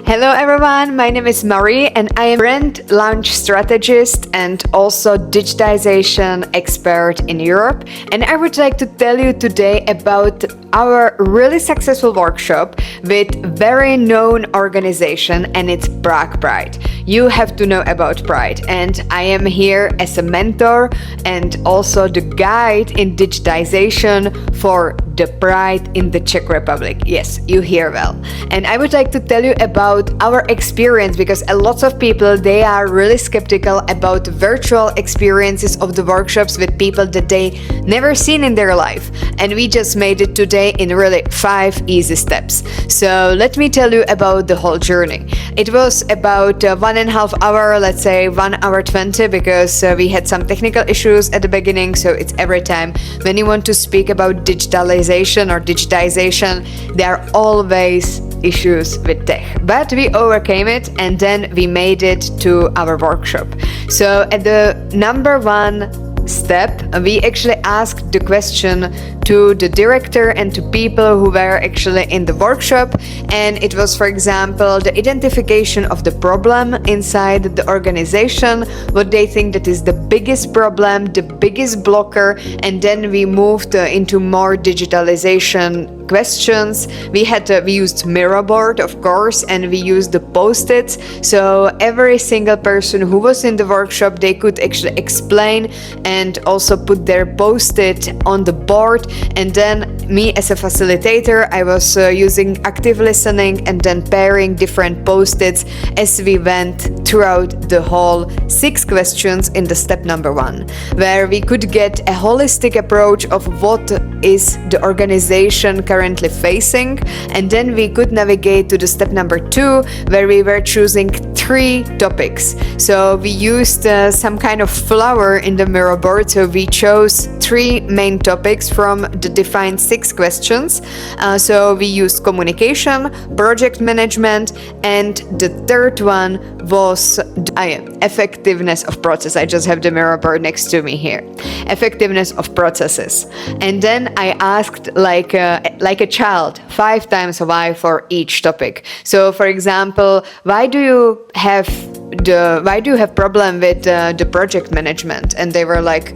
Hello everyone, my name is Marie and I am brand launch strategist and also digitization expert in Europe, and I would like to tell you today about our really successful workshop with very known organization, and it's Prague Pride. You have to know about Pride, and I am here as a mentor and also the guide in digitization for the Pride in the Czech Republic. Yes, you hear well. And I would like to tell you about our experience, because a lot of people, they are really skeptical about virtual experiences of the workshops with people that they never seen in their life. And we just made it today in really 5 easy steps. So let me tell you about the whole journey. It was about 1.5 hour, let's say 1 hour 20, because we had some technical issues at the beginning. So it's every time when you want to speak about digitalization or digitization, there are always issues with tech, but we overcame it and then we made it to our workshop. So at the number 1 step, we actually asked the question to the director and to people who were actually in the workshop, and it was, for example, the identification of the problem inside the organization, what they think that is the biggest problem, the biggest blocker, and then we moved into more digitalization questions. We used mirror board, of course, and we used the post-its, so every single person who was in the workshop, they could actually explain and also put their post-it on the board. And then me as a facilitator, I was using active listening and then pairing different post-its as we went throughout the whole 6 questions in the step number 1, where we could get a holistic approach of what is the organization currently facing, and then we could navigate to the step number 2, where we were choosing 3 topics. So we used some kind of flower in the mirror board, so we chose 3 main topics from the defined 6 questions. So we used communication, project management, and the third one was effectiveness of process. I just have the mirror board next to me here. Effectiveness of processes. And then I asked like a child 5 times why for each topic. So for example, why do you have problem with the project management? And they were like,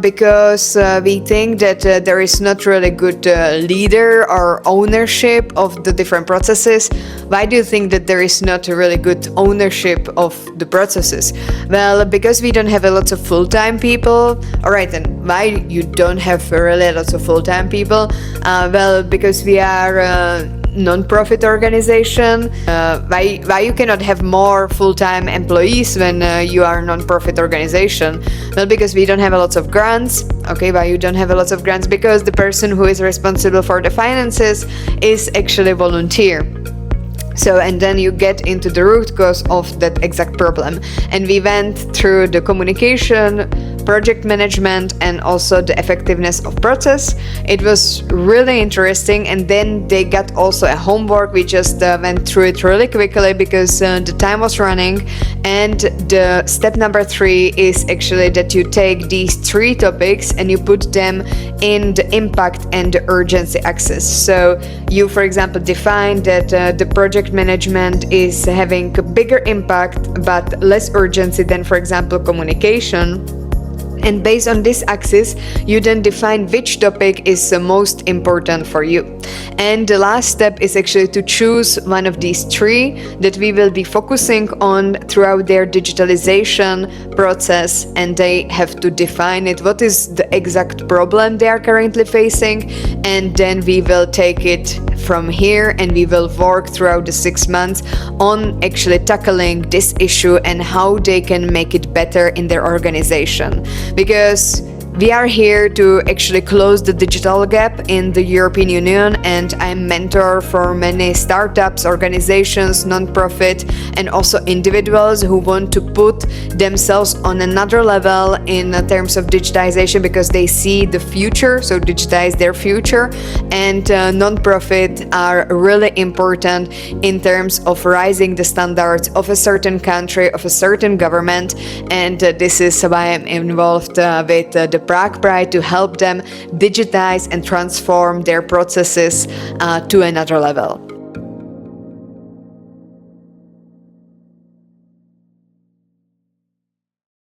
because we think that there is not really good leader or ownership of the different processes. Why do you think that there is not a really good ownership of the processes? Well, because we don't have a lot of full-time people. All right, then why you don't have really lots of full-time people? Well, because we are non-profit organization. Why you cannot have more full-time employees when you are a non-profit organization? Well, because we don't have a lot of grants. Okay, why you don't have a lot of grants? Because the person who is responsible for the finances is actually volunteer. So, and then you get into the root cause of that exact problem. And we went through the communication, project management, and also the effectiveness of process. It was really interesting. And then they got also a homework. We just went through it really quickly because the time was running. And the step number 3 is actually that you take these 3 topics and you put them in the impact and the urgency axis. So you, for example, define that the project management is having a bigger impact but less urgency than, for example, communication. And based on this axis, you then define which topic is the most important for you. And the last step is actually to choose one of these 3 that we will be focusing on throughout their digitalization process, and they have to define it, what is the exact problem they are currently facing, and then we will take it from here and we will work throughout the 6 months on actually tackling this issue and how they can make it better in their organization. Because we are here to actually close the digital gap in the European Union, and I'm mentor for many startups, organizations, non-profit, and also individuals who want to put themselves on another level in terms of digitization because they see the future, so digitize their future. And non-profit are really important in terms of rising the standards of a certain country, of a certain government, and this is why I'm involved with the Prague Pride to help them digitize and transform their processes to another level.